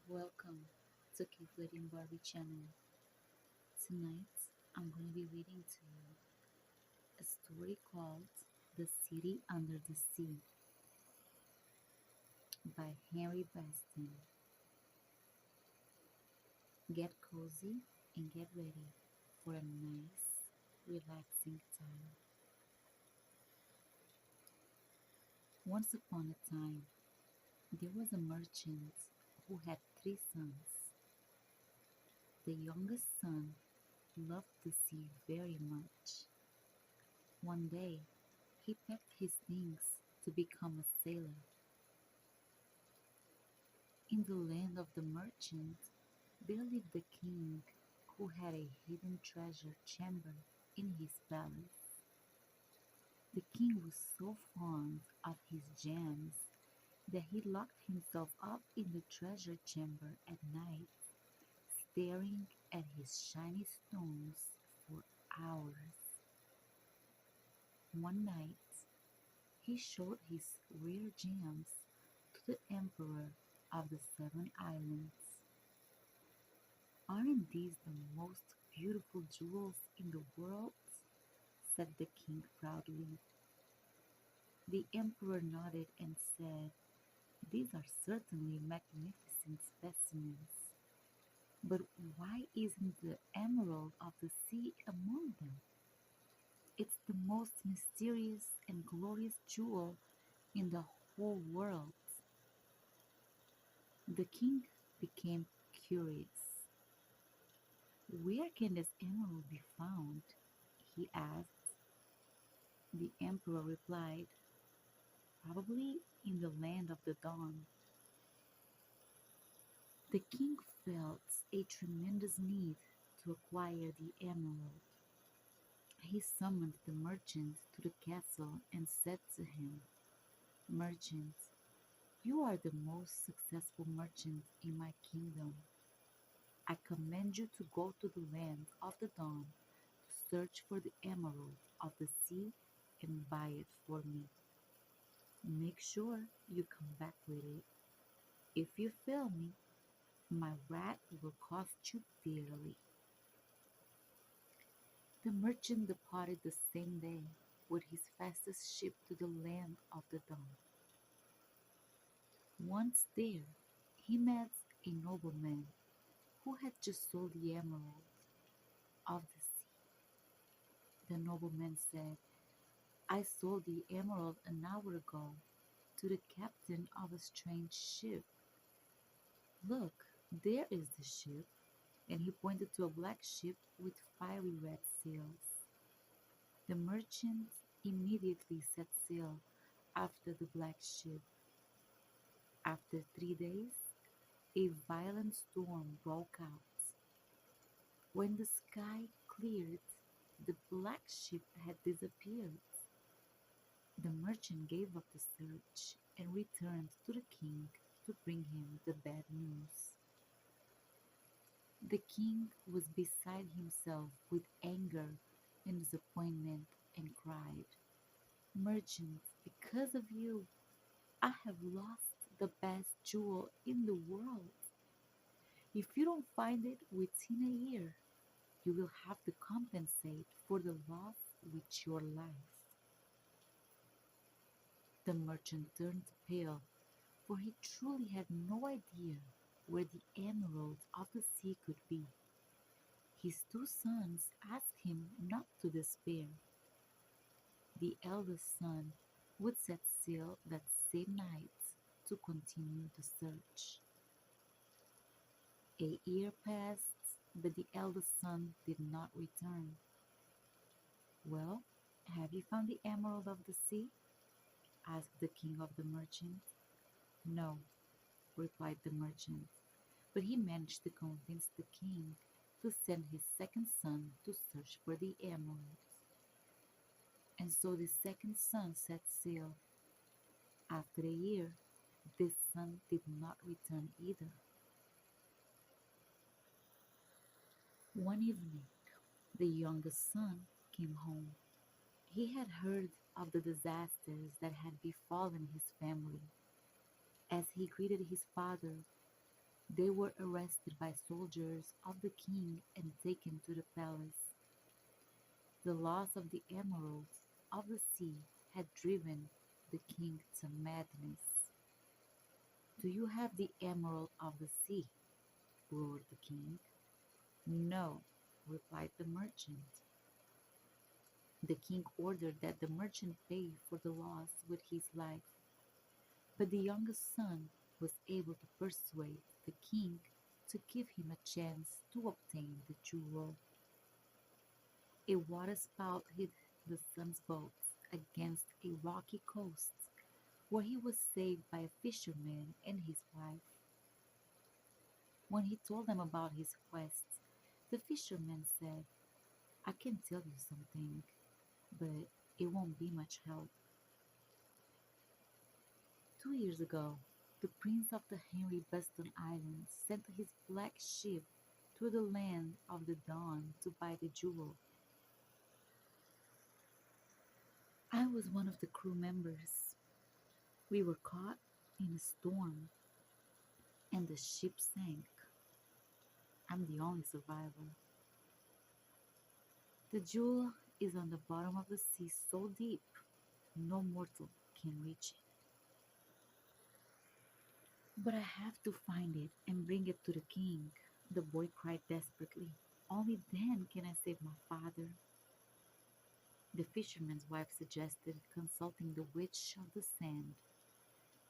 Welcome to CapeVerdean.Barbie channel. Tonight I'm going to be reading to you a story called The City Under the Sea by Henry Beston. Get cozy and get ready for a nice, relaxing time. Once upon a time, there was a merchant who had three sons. The youngest son loved the sea very much. One day, he packed his things to become a sailor. In the land of the merchant there lived a king who had a hidden treasure chamber in his palace. The king was so fond of his gems that he locked himself up in the treasure chamber at night, staring at his shiny stones for hours. One night he showed his rare gems to the emperor of the seven islands. "Aren't these the most beautiful jewels in the world?" said the king proudly. The emperor nodded and said, "These are certainly magnificent specimens, but why isn't the emerald of the sea among them? It's the most mysterious and glorious jewel in the whole world." The king became curious. "Where can this emerald be found?" he asked. The emperor replied, "Probably in the land of the dawn." The king felt a tremendous need to acquire the emerald. He summoned the merchant to the castle and said to him, "Merchant, you are the most successful merchant in my kingdom. I command you to go to the land of the dawn to search for the emerald of the sea and buy it for me. Make sure you come back with it. If you fail me, my wrath will cost you dearly." The merchant departed the same day with his fastest ship to the land of the dawn. Once there, he met a nobleman who had just sold the emerald of the sea. The nobleman said, "I sold the emerald an hour ago to the captain of a strange ship. Look, there is the ship," and he pointed to a black ship with fiery red sails. The merchant immediately set sail after the black ship. After 3 days, a violent storm broke out. When the sky cleared, the black ship had disappeared. The merchant gave up the search and returned to the king to bring him the bad news. The king was beside himself with anger and disappointment and cried, "Merchant, because of you, I have lost the best jewel in the world. If you don't find it within a year, you will have to compensate for the loss with your life." The merchant turned pale, for he truly had no idea where the emerald of the sea could be. His two sons asked him not to despair. The eldest son would set sail that same night to continue the search. A year passed, but the eldest son did not return. "Well, have you found the emerald of the sea?" asked the king of the merchant. "No," replied the merchant, but he managed to convince the king to send his second son to search for the emerald. And so the second son set sail. After a year, this son did not return either. One evening, the youngest son came home. He had heard of the disasters that had befallen his family. As he greeted his father, They were arrested by soldiers of the king and taken to the palace. The loss of the emeralds of the sea had driven the king to madness. "Do you have the emerald of the sea?" roared the king. "No," replied the merchant. The king ordered that the merchant pay for the loss with his life, but the youngest son was able to persuade the king to give him a chance to obtain the jewel. A waterspout hit the son's boat against a rocky coast, where he was saved by a fisherman and his wife. When he told them about his quest, the fisherman said, "I can tell you something, but it won't be much help. 2 years ago, the prince of the Henry Beston Islands sent his black ship through the land of the dawn to buy the jewel. I was one of the crew members. We were caught in a storm and the ship sank. I'm the only survivor. The jewel is on the bottom of the sea so deep no mortal can reach it. But I have to find it and bring it to the king," the boy cried desperately. "Only then can I save my father." The fisherman's wife suggested consulting the witch of the sand.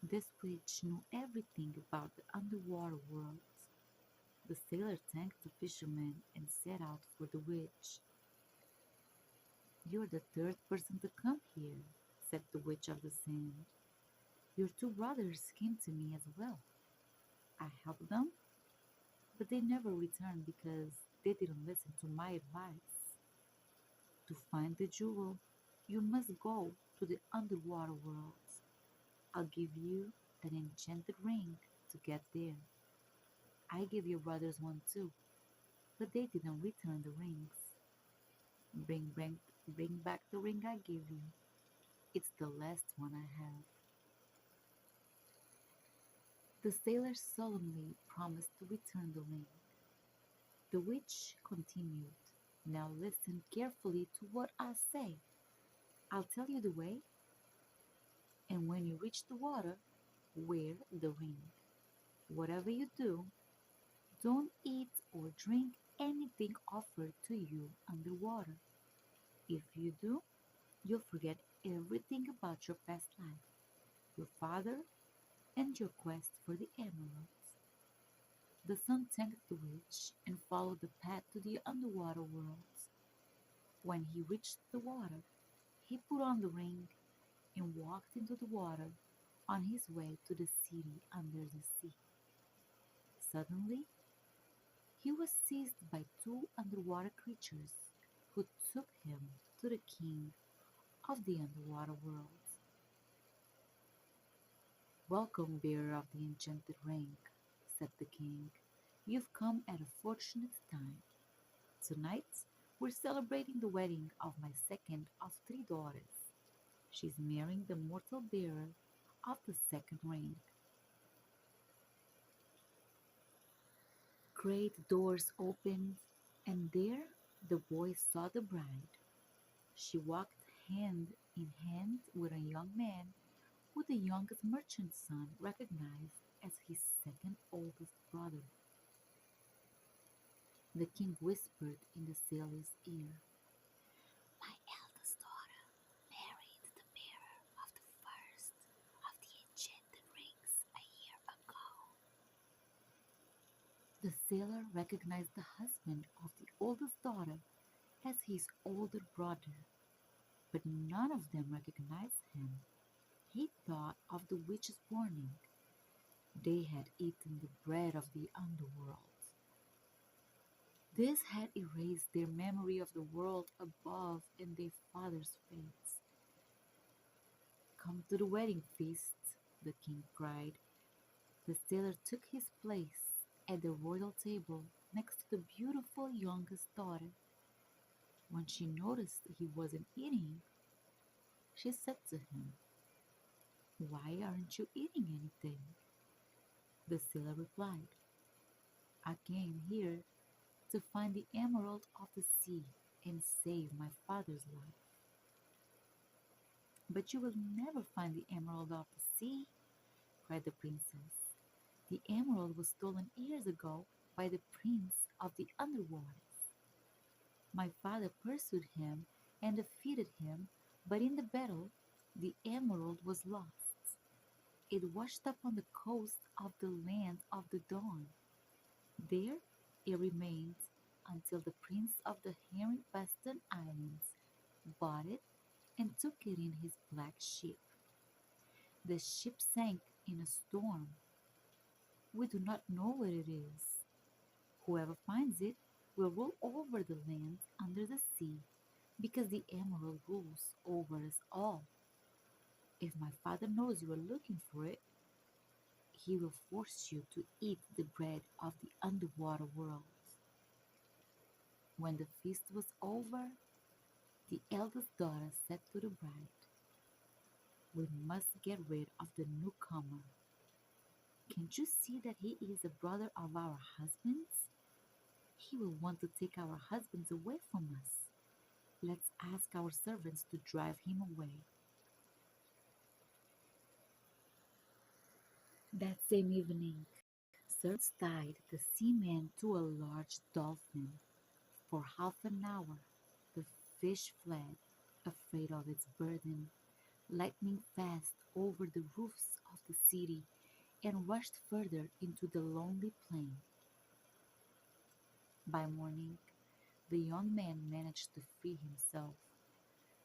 This witch knew everything about the underwater world. The sailor thanked the fisherman and set out for the witch. "You're the third person to come here," said the witch of the sand. "Your two brothers came to me as well. I helped them, but they never returned because they didn't listen to my advice. To find the jewel, you must go to the underwater worlds. I'll give you an enchanted ring to get there. I gave your brothers one too, but they didn't return the rings. Bring back the ring I gave you. It's the last one I have." The sailor solemnly promised to return the ring. The witch continued, "Now listen carefully to what I say. I'll tell you the way, and when you reach the water, wear the ring. Whatever you do, don't eat or drink anything offered to you underwater. If you do, you'll forget everything about your past life, your father, and your quest for the emeralds." The son thanked the witch and followed the path to the underwater worlds. When he reached the water, he put on the ring and walked into the water on his way to the city under the sea. Suddenly, he was seized by two underwater creatures who took him to the king of the underwater worlds. "Welcome, bearer of the enchanted ring," said the king. "You've come at a fortunate time. Tonight, we're celebrating the wedding of my second of three daughters. She's marrying the mortal bearer of the second ring." Great doors opened, and there the boy saw the bride. She walked hand in hand with a young man who the youngest merchant's son recognized as his second oldest brother. The king whispered in the sailor's ear, "My eldest daughter married the bearer of the first of the enchanted rings a year ago." The sailor recognized the husband of the oldest daughter as his older brother, but none of them recognized him. He thought of the witch's warning. They had eaten the bread of the underworld. This had erased their memory of the world above and their father's fates. "Come to the wedding feast," the king cried. The sailor took his place at the royal table next to the beautiful youngest daughter. When she noticed he wasn't eating, she said to him, "Why aren't you eating anything?" The sailor replied, I came here to find the emerald of the sea and save my father's life. But you will never find the emerald of the sea, cried the princess. The emerald was stolen years ago by the prince of the underwaters. My father pursued him and defeated him, but in the battle the emerald was lost. It washed up on the coast of the land of the dawn. There it remained until the prince of the Henry Beston Islands bought it and took it in his black ship. The ship sank in a storm. We do not know where it is. Whoever finds it will rule over the land under the sea because the emerald rules over us all. If my father knows you are looking for it, he will force you to eat the bread of the underwater world. When the feast was over, the eldest daughter said to the bride, we must get rid of the newcomer. Can't you see that he is a brother of our husbands? He will want to take our husbands away from us. Let's ask our servants to drive him away. That same evening, servants tied the seaman to a large dolphin. For half an hour, the fish fled, afraid of its burden, lightning fast over the roofs of the city, and rushed further into the lonely plain. By morning, the young man managed to free himself.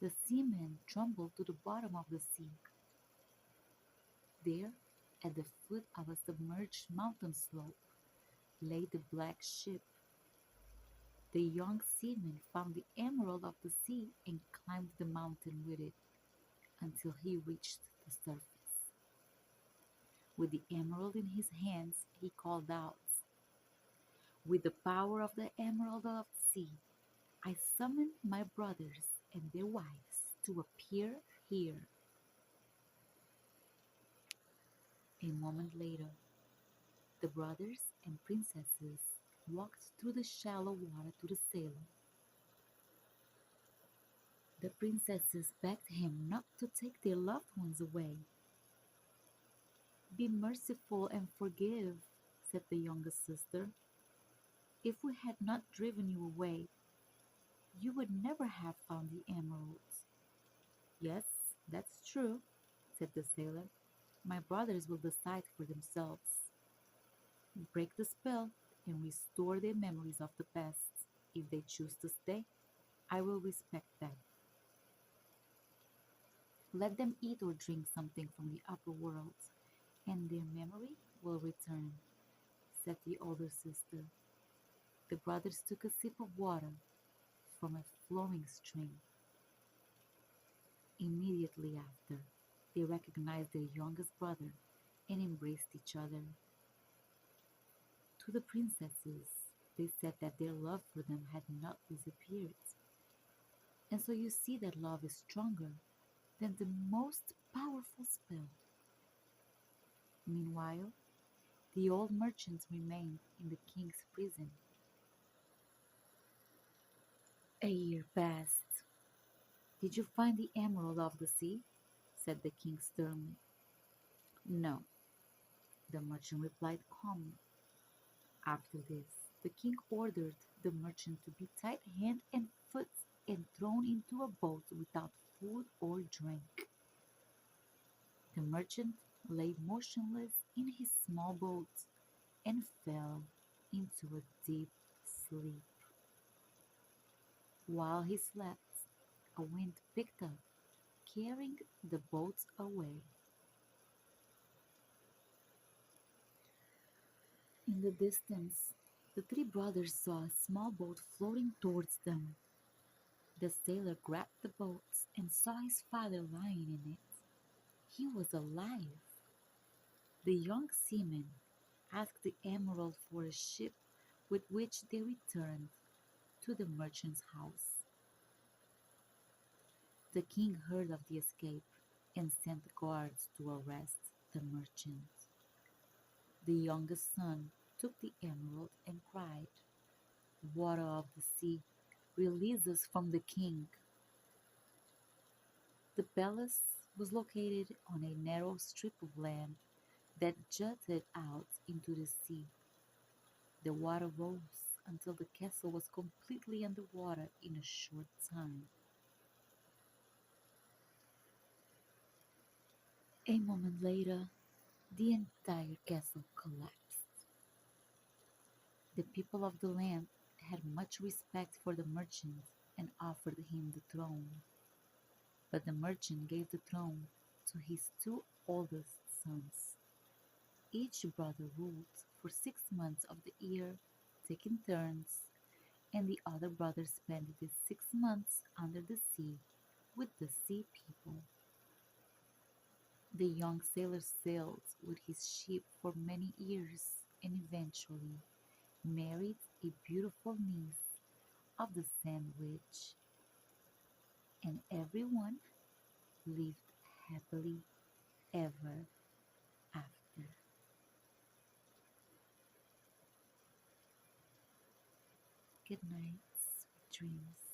The seaman tumbled to the bottom of the sea. There, at the foot of a submerged mountain slope, lay the black ship. The young seaman found the emerald of the sea and climbed the mountain with it until he reached the surface. With the emerald in his hands, he called out, with the power of the emerald of the sea, I summon my brothers and their wives to appear here. A moment later, the brothers and princesses walked through the shallow water to the sailor. The princesses begged him not to take their loved ones away. Be merciful and forgive, said the youngest sister. If we had not driven you away, you would never have found the emeralds. Yes, that's true, said the sailor. My brothers will decide for themselves. Break the spell and restore their memories of the past. If they choose to stay, I will respect that. Let them eat or drink something from the upper world, and their memory will return, said the older sister. The brothers took a sip of water from a flowing stream. Immediately after, they recognized their youngest brother and embraced each other. To the princesses, they said that their love for them had not disappeared. And so you see that love is stronger than the most powerful spell. Meanwhile, the old merchant remained in the king's prison. A year passed. Did you find the emerald of the sea? Said the king sternly. No, the merchant replied calmly. After this, the king ordered the merchant to be tied hand and foot and thrown into a boat without food or drink. The merchant lay motionless in his small boat and fell into a deep sleep. While he slept, a wind picked up, carrying the boat away. In the distance, the three brothers saw a small boat floating towards them. The sailor grabbed the boat and saw his father lying in it. He was alive. The young seaman asked the emerald for a ship with which they returned to the merchant's house. The king heard of the escape and sent guards to arrest the merchant. The youngest son took the emerald and cried, "Water of the sea, release us from the king." The palace was located on a narrow strip of land that jutted out into the sea. The water rose until the castle was completely underwater in a short time. A moment later, the entire castle collapsed. The people of the land had much respect for the merchant and offered him the throne. But the merchant gave the throne to his two oldest sons. Each brother ruled for 6 months of the year, taking turns, and the other brother spent the 6 months under the sea with the sea people. The young sailor sailed with his ship for many years and eventually married a beautiful niece of the sandwich, and everyone lived happily ever after. Good night, sweet dreams.